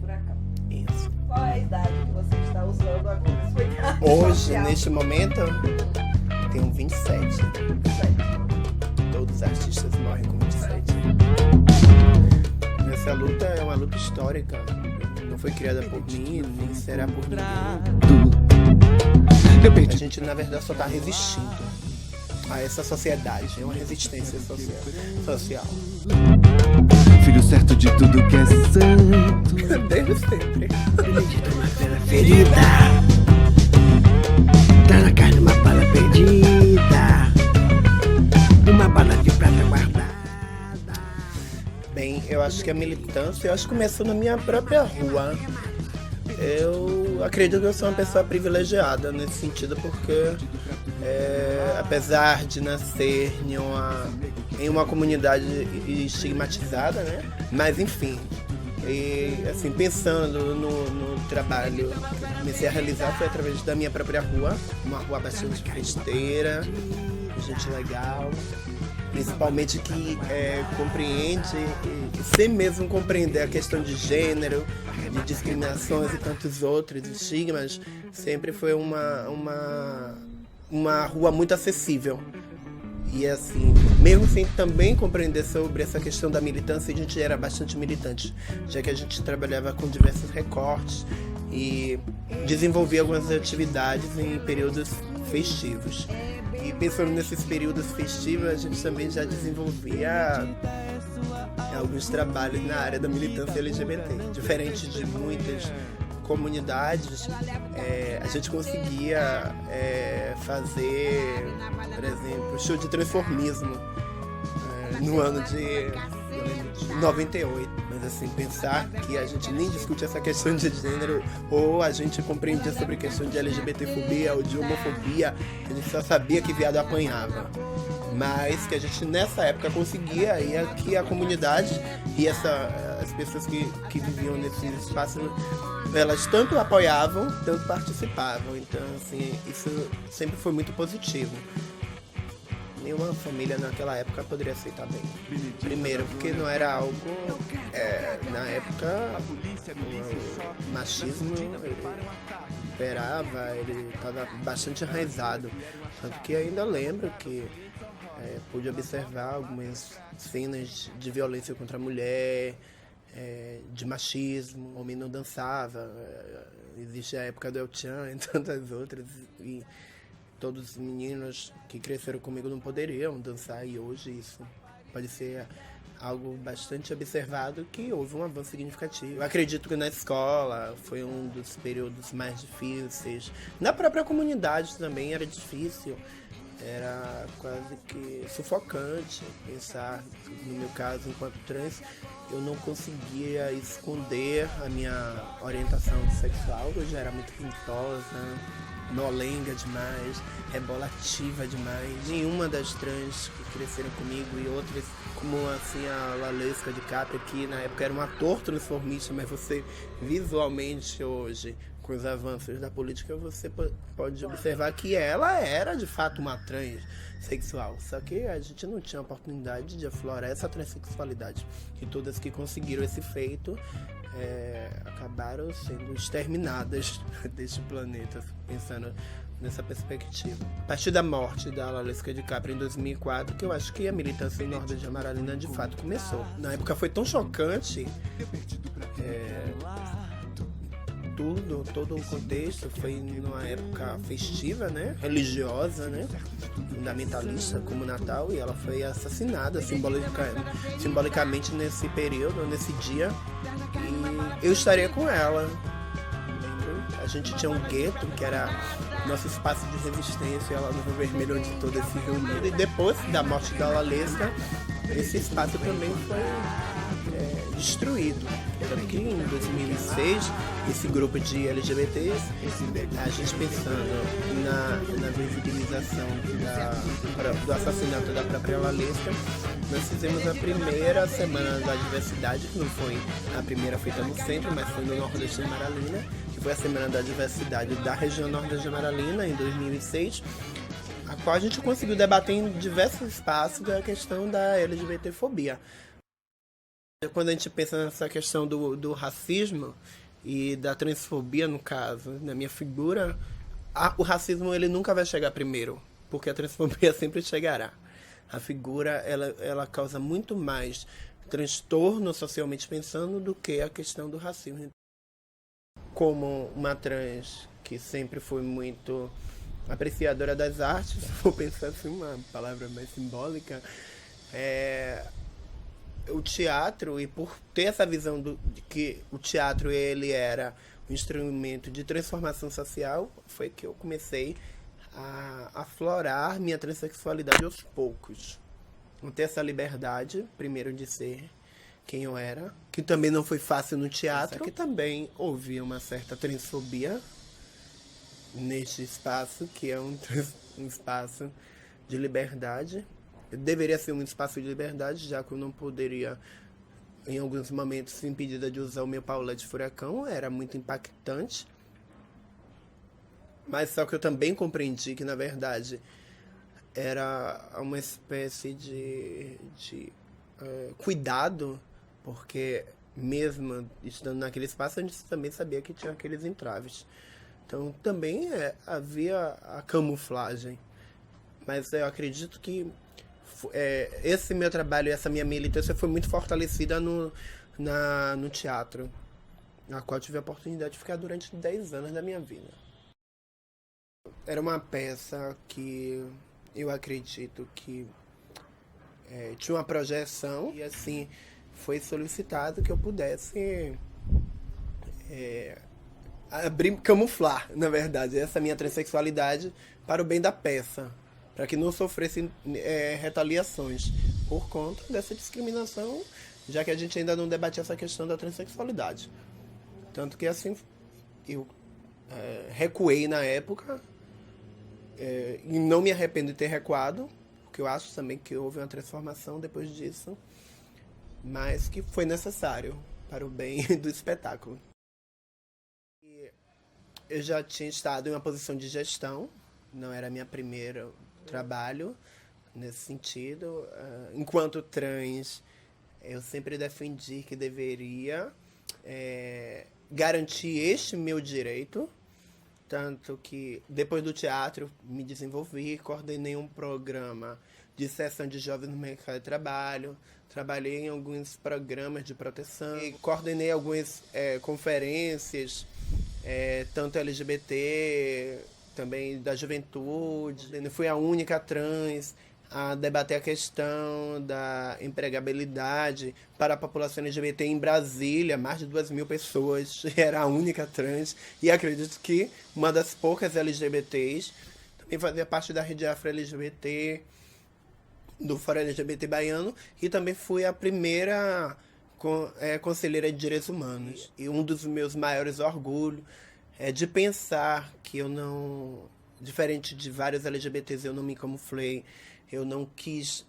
furacão. Isso. Qual é a idade que você está usando agora? Hoje, neste momento, tenho 27. Todos os artistas morrem com 27. Essa luta é uma luta histórica. Não foi criada por mim, nem será por ninguém. A gente, na verdade, só está resistindo a essa sociedade. É uma resistência social. Filho certo de tudo que é santo. Desde sempre. Benedito uma pena ferida. Tá na carne uma bala perdida. Uma bala de prata guardada. Bem, eu acho que a militância, começou na minha própria rua. Eu acredito que eu sou uma pessoa privilegiada nesse sentido, porque apesar de nascer em uma comunidade estigmatizada, né? Mas enfim, assim, pensando no trabalho que comecei a realizar foi através da minha própria rua, uma rua bastante festeira, gente legal, principalmente que compreende, sem mesmo compreender a questão de gênero, de discriminações e tantos outros estigmas, sempre foi uma rua muito acessível. E assim, mesmo sem também compreender sobre essa questão da militância, a gente era bastante militante, já que a gente trabalhava com diversos recortes e desenvolvia algumas atividades em períodos festivos. E pensando nesses períodos festivos, a gente também já desenvolvia alguns trabalhos na área da militância LGBT. Diferente de muitas comunidades, a gente conseguia fazer, por exemplo, show de transformismo no ano de 98. Mas assim, pensar que a gente nem discute essa questão de gênero, ou a gente compreendia sobre a questão de LGBTfobia ou de homofobia, a gente só sabia que viado apanhava. Mas que a gente nessa época conseguia, e que a comunidade e as pessoas que viviam nesse espaço, elas tanto apoiavam, tanto participavam. Então, assim, isso sempre foi muito positivo. Nenhuma família naquela época poderia aceitar bem. Primeiro, porque não era algo, na época, o machismo imperava, ele estava bastante enraizado. Tanto que ainda lembro que pude observar algumas cenas de violência contra a mulher, de machismo, o homem não dançava, existe a época do El Chan e tantas outras, e todos os meninos que cresceram comigo não poderiam dançar, e hoje isso pode ser algo bastante observado, que houve um avanço significativo. Eu acredito que na escola foi um dos períodos mais difíceis, na própria comunidade também era difícil. Era quase que sufocante pensar, no meu caso, enquanto trans, eu não conseguia esconder a minha orientação sexual. Eu já era muito pintosa, molenga demais, rebolativa demais. Nenhuma das trans que cresceram comigo e outras, como assim a Lalesca de Capri, que na época era um ator transformista, mas você visualmente hoje, com os avanços da política, você pode observar que ela era de fato uma transexual, só que a gente não tinha a oportunidade de aflorar essa transexualidade, e todas que conseguiram esse feito acabaram sendo exterminadas deste planeta, pensando nessa perspectiva. A partir da morte da Lalesca de Capri em 2004, que eu acho que a militância em Norte de Amaralina de fato começou. Na época foi tão chocante, todo o contexto foi numa época festiva, né, religiosa, né, fundamentalista como o Natal, e ela foi assassinada simbolicamente nesse período, nesse dia, e eu estaria com ela. A gente tinha um gueto, que era nosso espaço de resistência, ela no Rio Vermelho, onde todas se reuniram, e depois da morte da Lalesca, esse espaço também foi destruído. Tanto que em 2006, esse grupo de LGBTs, a gente pensando na visibilização do assassinato da própria Lalesca, nós fizemos a primeira semana da diversidade, que não foi a primeira feita no centro, mas foi no Nordeste de Amaralina, que foi a semana da diversidade da região Nordeste de Amaralina, em 2006, a qual a gente conseguiu debater em diversos espaços a questão da LGBTfobia. Quando a gente pensa nessa questão do racismo e da transfobia, no caso, na minha figura, o racismo ele nunca vai chegar primeiro, porque a transfobia sempre chegará. A figura ela causa muito mais transtorno socialmente pensando do que a questão do racismo. Como uma trans que sempre foi muito apreciadora das artes, vou pensar assim, uma palavra mais simbólica, o teatro, e por ter essa visão de que o teatro ele era um instrumento de transformação social, foi que eu comecei a aflorar minha transexualidade aos poucos. Não ter essa liberdade, primeiro, de ser quem eu era, que também não foi fácil no teatro, que também houve uma certa transfobia neste espaço, que é um espaço de liberdade. Deveria ser um espaço de liberdade, já que eu não poderia, em alguns momentos, ser impedida de usar o meu Paulette Furacão, era muito impactante. Mas só que eu também compreendi que, na verdade, era uma espécie de cuidado, porque mesmo estando naquele espaço, a gente também sabia que tinha aqueles entraves. Então também havia a camuflagem. Mas eu acredito que esse meu trabalho, essa minha militância foi muito fortalecida no teatro, na qual eu tive a oportunidade de ficar durante 10 anos da minha vida. Era uma peça que eu acredito que tinha uma projeção e assim foi solicitado que eu pudesse camuflar, na verdade, essa minha transexualidade para o bem da peça, para que não sofresse retaliações por conta dessa discriminação, já que a gente ainda não debatia essa questão da transexualidade. Tanto que assim eu recuei na época, e não me arrependo de ter recuado, porque eu acho também que houve uma transformação depois disso, mas que foi necessário para o bem do espetáculo. Eu já tinha estado em uma posição de gestão, não era meu primeiro trabalho nesse sentido. Enquanto trans, eu sempre defendi que deveria garantir este meu direito, tanto que depois do teatro me desenvolvi, coordenei um programa de inserção de jovens no mercado de trabalho, trabalhei em alguns programas de proteção, e coordenei algumas conferências, tanto LGBT, também da juventude. Eu fui a única trans a debater a questão da empregabilidade para a população LGBT em Brasília. Mais de 2.000 pessoas, era a única trans, e acredito que uma das poucas LGBTs. Também fazia parte da rede Afro-LGBT, do Fórum LGBT Baiano, e também fui a primeira conselheira de direitos humanos. E um dos meus maiores orgulhos é de pensar que eu não, diferente de vários LGBTs, eu não me camuflei, eu não quis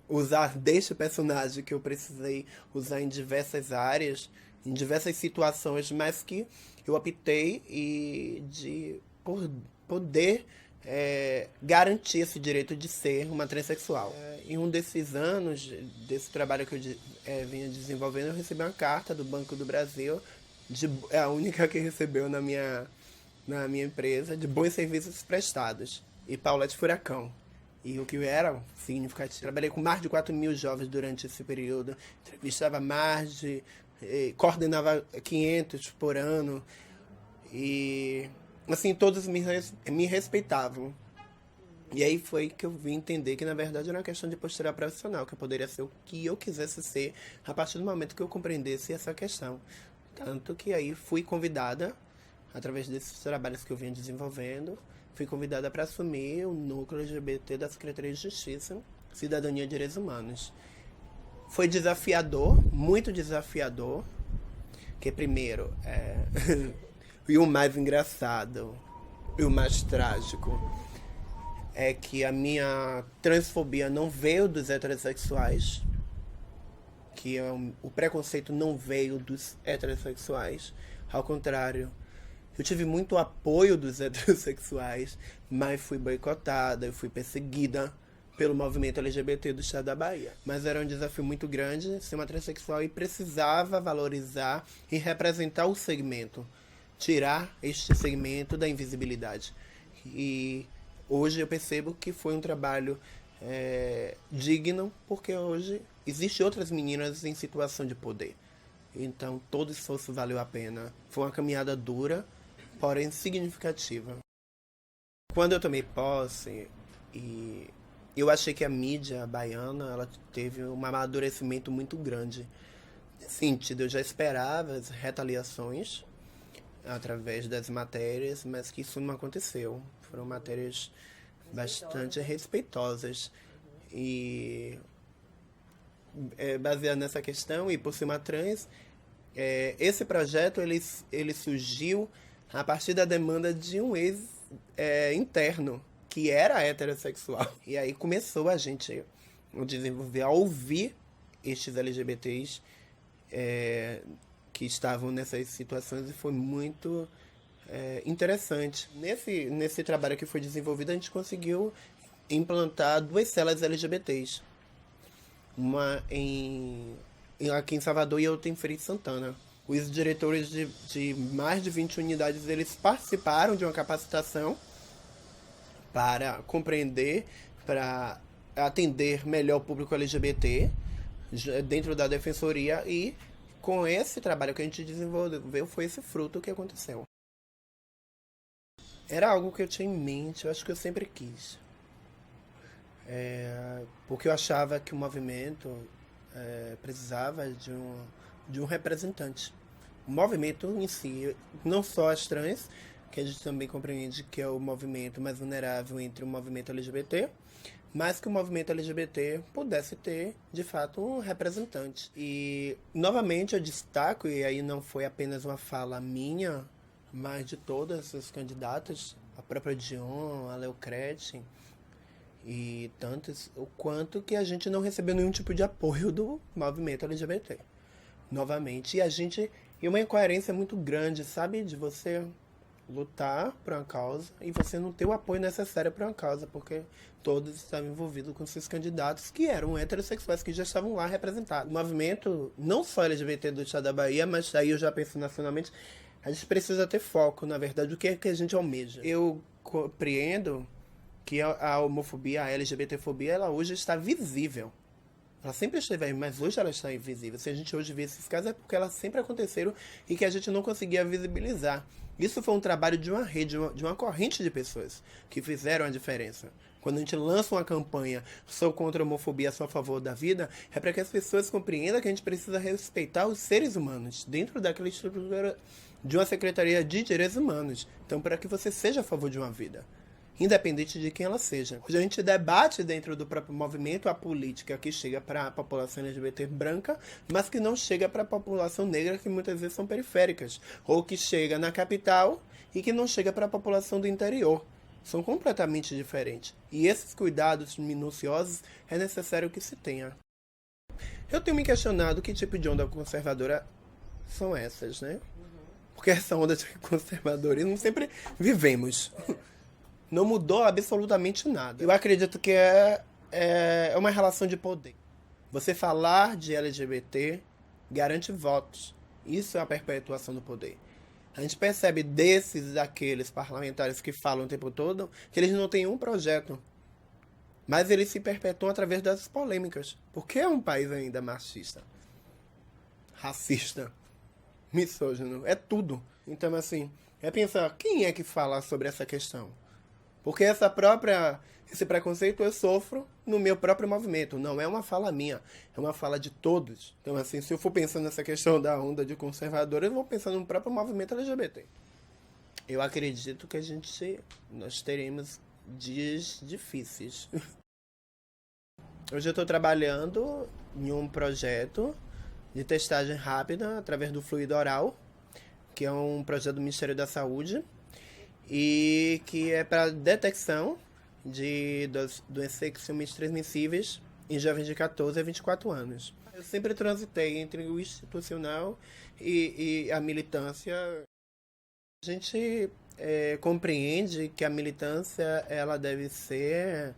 usar deste personagem que eu precisei usar em diversas áreas, em diversas situações, mas que eu optei por poder garantir esse direito de ser uma transexual. Em um desses anos, desse trabalho que eu vinha desenvolvendo, eu recebi uma carta do Banco do Brasil, a única que recebeu na minha empresa, de bons serviços prestados, e Paulette Furacão. E o que era significativo. Trabalhei com mais de 4.000 jovens durante esse período, entrevistava coordenava 500 por ano, e assim, todos me respeitavam. E aí foi que eu vim entender que, na verdade, era uma questão de postura profissional, que eu poderia ser o que eu quisesse ser, a partir do momento que eu compreendesse essa questão. Tanto que aí fui convidada, através desses trabalhos que eu vinha desenvolvendo, fui convidada para assumir o núcleo LGBT da Secretaria de Justiça, Cidadania e Direitos Humanos. Foi desafiador, muito desafiador, que primeiro, e o mais engraçado, e o mais trágico, é que a minha transfobia não veio dos heterossexuais, que o preconceito não veio dos heterossexuais, ao contrário, eu tive muito apoio dos heterossexuais, mas fui boicotada, eu fui perseguida pelo movimento LGBT do estado da Bahia. Mas era um desafio muito grande ser uma transexual e precisava valorizar e representar o segmento, tirar este segmento da invisibilidade. E hoje eu percebo que foi um trabalho digno, porque hoje existem outras meninas em situação de poder. Então todo esforço valeu a pena. Foi uma caminhada dura, porém significativa. Quando eu tomei posse, e eu achei que a mídia baiana ela teve um amadurecimento muito grande. Nesse sentido, eu já esperava as retaliações através das matérias, mas que isso não aconteceu. Foram matérias bastante respeitosas. E baseado nessa questão, e por ser uma trans, esse projeto ele surgiu a partir da demanda de um ex interno, que era heterossexual. E aí começou a gente a desenvolver, a ouvir estes LGBTs que estavam nessas situações, e foi muito interessante. Nesse trabalho que foi desenvolvido, a gente conseguiu implantar 2 celas LGBTs. Uma aqui em Salvador e outra em Feira de Santana. Os diretores de mais de 20 unidades, eles participaram de uma capacitação para compreender, para atender melhor o público LGBT dentro da defensoria, e com esse trabalho que a gente desenvolveu foi esse fruto que aconteceu. Era algo que eu tinha em mente, eu acho que eu sempre quis. Porque eu achava que o movimento precisava de um representante. O movimento em si, não só as trans, que a gente também compreende que é o movimento mais vulnerável entre o movimento LGBT, mas que o movimento LGBT pudesse ter, de fato, um representante. E, novamente, eu destaco, e aí não foi apenas uma fala minha, mas de todas as candidatas, a própria Dion, a Leocrete e tantas, o quanto que a gente não recebeu nenhum tipo de apoio do movimento LGBT. Novamente, e uma incoerência muito grande, sabe? De você lutar por uma causa e você não ter o apoio necessário para uma causa, porque todos estavam envolvidos com seus candidatos que eram heterossexuais, que já estavam lá representados. O movimento, não só LGBT do estado da Bahia, mas aí eu já penso nacionalmente, a gente precisa ter foco, na verdade, o que é que a gente almeja. Eu compreendo que a homofobia, a LGBTfobia, ela hoje está visível. Ela sempre esteve aí, mas hoje ela está invisível. Se a gente hoje vê esses casos, é porque elas sempre aconteceram e que a gente não conseguia visibilizar. Isso foi um trabalho de uma rede, de uma corrente de pessoas que fizeram a diferença. Quando a gente lança uma campanha sou contra a homofobia, sou a favor da vida, é para que as pessoas compreendam que a gente precisa respeitar os seres humanos dentro daquela estrutura de uma Secretaria de Direitos Humanos. Então, para que você seja a favor de uma vida, independente de quem ela seja. Hoje a gente debate dentro do próprio movimento a política que chega para a população LGBT branca, mas que não chega para a população negra, que muitas vezes são periféricas, ou que chega na capital e que não chega para a população do interior. São completamente diferentes. E esses cuidados minuciosos é necessário que se tenha. Eu tenho me questionado que tipo de onda conservadora são essas, né? Porque essa onda de conservadorismo sempre vivemos. Não mudou absolutamente nada. Eu acredito que é uma relação de poder. Você falar de LGBT garante votos. Isso é a perpetuação do poder. A gente percebe daqueles parlamentares que falam o tempo todo que eles não têm um projeto. Mas eles se perpetuam através das polêmicas. Porque é um país ainda machista, racista, misógino. É tudo. Então, assim, pensar, quem é que fala sobre essa questão? Porque esse preconceito eu sofro no meu próprio movimento. Não é uma fala minha, é uma fala de todos. Então, assim, se eu for pensando nessa questão da onda de conservadores, eu vou pensando no próprio movimento LGBT. Eu acredito que nós teremos dias difíceis. Hoje eu estou trabalhando em um projeto de testagem rápida através do fluido oral, que é um projeto do Ministério da Saúde, e que é para detecção de doenças sexualmente transmissíveis em jovens de 14 a 24 anos. Eu sempre transitei entre o institucional e a militância. A gente compreende que a militância ela deve ser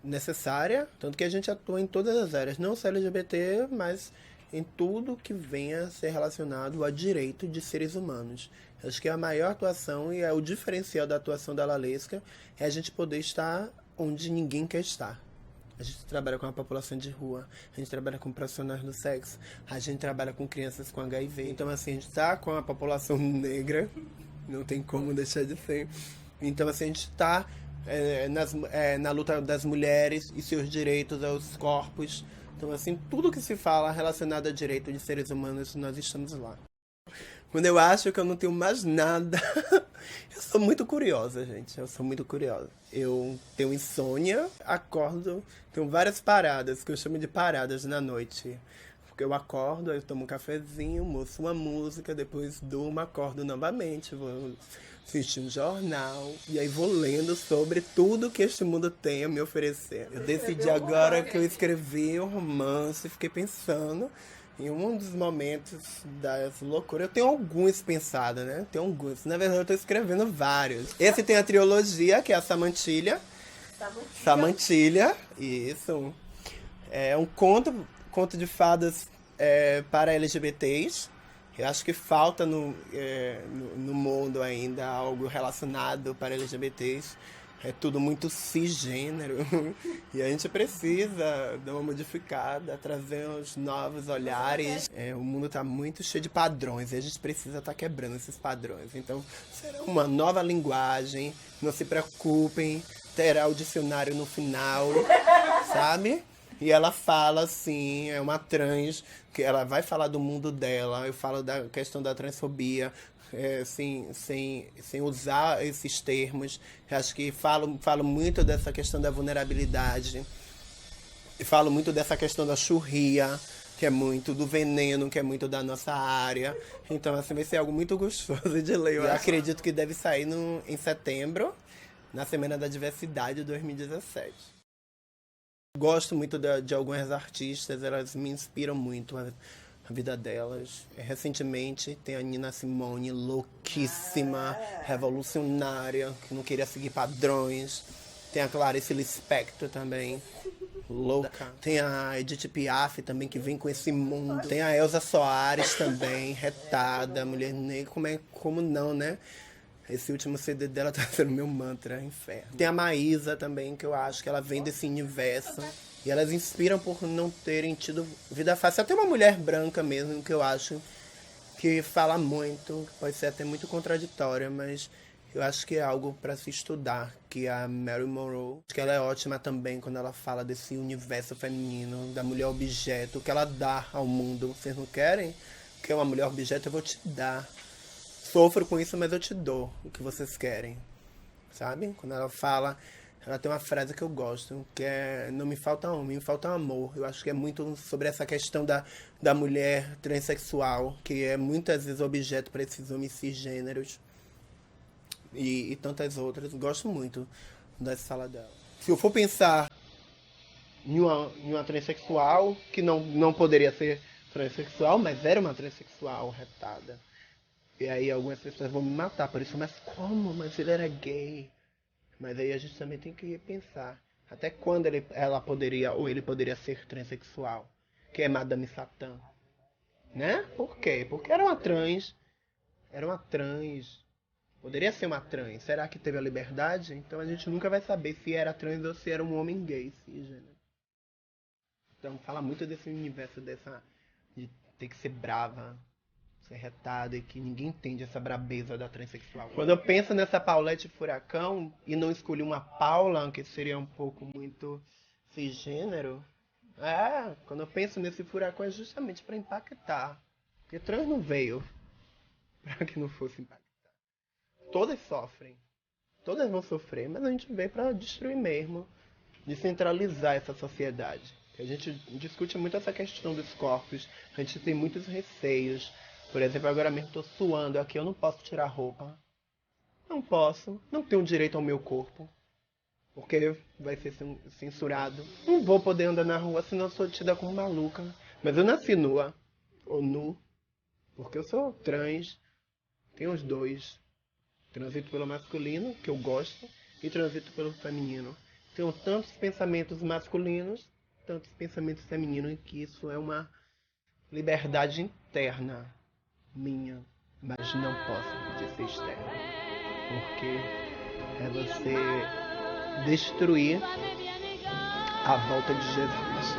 necessária, tanto que a gente atua em todas as áreas, não só LGBT, mas em tudo que venha a ser relacionado a direito de seres humanos. Acho que a maior atuação e o diferencial da atuação da Lalesca é a gente poder estar onde ninguém quer estar. A gente trabalha com a população de rua, a gente trabalha com profissionais do sexo, a gente trabalha com crianças com HIV. Então, assim, a gente está com a população negra, não tem como deixar de ser. Então, assim, a gente está na luta das mulheres e seus direitos aos corpos. Então, assim, tudo que se fala relacionado a direito de seres humanos, nós estamos lá. Quando eu acho que eu não tenho mais nada, eu sou muito curiosa, gente. Eu sou muito curiosa. Eu tenho insônia, acordo, tenho várias paradas, que eu chamo de paradas na noite. Porque eu acordo, aí eu tomo um cafezinho, ouço uma música, depois durmo, acordo novamente, vou assistir um jornal, e aí vou lendo sobre tudo que este mundo tem a me oferecer. Eu decidi agora que eu escrevi um romance, fiquei pensando em um dos momentos das loucuras. Eu tenho alguns pensados, né? Tenho alguns. Na verdade, eu tô escrevendo vários. Esse tem a trilogia, que é a Samantilha. Samantilha, isso. É um conto de fadas para LGBTs. Eu acho que falta no mundo ainda algo relacionado para LGBTs. É tudo muito cisgênero e a gente precisa dar uma modificada, trazer uns novos olhares. O mundo está muito cheio de padrões e a gente precisa estar quebrando esses padrões. Então, será uma nova linguagem, não se preocupem, terá o dicionário no final, sabe? E ela fala assim, é uma trans, que ela vai falar do mundo dela, eu falo da questão da transfobia, sem usar esses termos. Eu acho que falo muito dessa questão da vulnerabilidade. E falo muito dessa questão da churria, que é muito do veneno, que é muito da nossa área. Então, assim, vai ser algo muito gostoso de ler. Eu acredito que deve sair em setembro, na Semana da Diversidade de 2017. Gosto muito de algumas artistas, elas me inspiram muito a vida delas. Recentemente tem a Nina Simone, louquíssima, revolucionária, que não queria seguir padrões. Tem a Clarice Lispector também, louca. Tem a Edith Piaf também, que vem com esse mundo. Tem a Elza Soares também, retada, mulher negra, como não, né? Esse último CD dela tá sendo meu mantra, inferno. Tem a Maísa também, que eu acho que ela vem desse universo. E elas inspiram por não terem tido vida fácil. Até uma mulher branca mesmo, que eu acho que fala muito, pode ser até muito contraditória, mas eu acho que é algo para se estudar, que é a Marilyn Monroe. Acho que ela é ótima também quando ela fala desse universo feminino, da mulher objeto, que ela dá ao mundo. Vocês não querem? Que é uma mulher objeto, eu vou te dar. Sofro com isso, mas eu te dou o que vocês querem, sabe? Quando ela fala, ela tem uma frase que eu gosto, que é: não me falta homem, me falta amor. Eu acho que é muito sobre essa questão da mulher transexual, que é muitas vezes objeto para esses homens cisgêneros e tantas outras. Gosto muito dessa fala dela. Se eu for pensar em uma transexual, que não poderia ser transexual, mas era uma transexual retada. E aí algumas pessoas vão me matar por isso, mas como? Mas ele era gay. Mas aí a gente também tem que pensar até quando ela poderia, ou ele poderia ser transexual, que é Madame Satã. Né? Por quê? Porque era uma trans, poderia ser uma trans. Será que teve a liberdade? Então a gente nunca vai saber se era trans ou se era um homem gay, cisgênero. Então fala muito desse universo, de ter que ser brava, ser retada, e que ninguém entende essa brabeza da transexual. Quando eu penso nessa Paulette Furacão e não escolhi uma Paula, que seria um pouco muito cisgênero, quando eu penso nesse furacão é justamente para impactar. Porque trans não veio para que não fosse impactar. Todas sofrem, todas vão sofrer, mas a gente veio para destruir mesmo, descentralizar essa sociedade. A gente discute muito essa questão dos corpos, a gente tem muitos receios. Por exemplo, agora mesmo estou suando aqui, eu não posso tirar roupa. Não posso, não tenho direito ao meu corpo, porque vai ser censurado. Não vou poder andar na rua, senão eu sou tida como maluca. Mas eu nasci nua, ou nu, porque eu sou trans, tenho os dois. Transito pelo masculino, que eu gosto, e transito pelo feminino. tenho tantos pensamentos masculinos, tantos pensamentos femininos, e que isso é uma liberdade interna minha, mas não posso pedir ser externa, porque é você destruir a volta de Jesus.